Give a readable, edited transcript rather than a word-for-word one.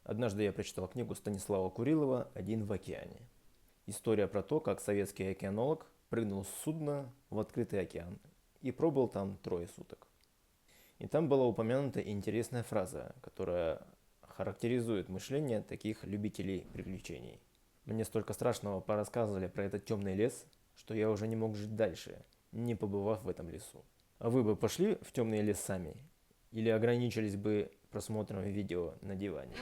Однажды я прочитал книгу Станислава Курилова «Один в океане». История про то, как советский океанолог прыгнул с судна в открытый океан и пробыл там 3 суток. И там была упомянута интересная фраза, которая характеризует мышление таких любителей приключений. Мне столько страшного порассказывали про этот темный лес, что я уже не мог жить дальше, не побывав в этом лесу. А вы бы пошли в темный лес сами? Или ограничились бы просмотром видео на диване?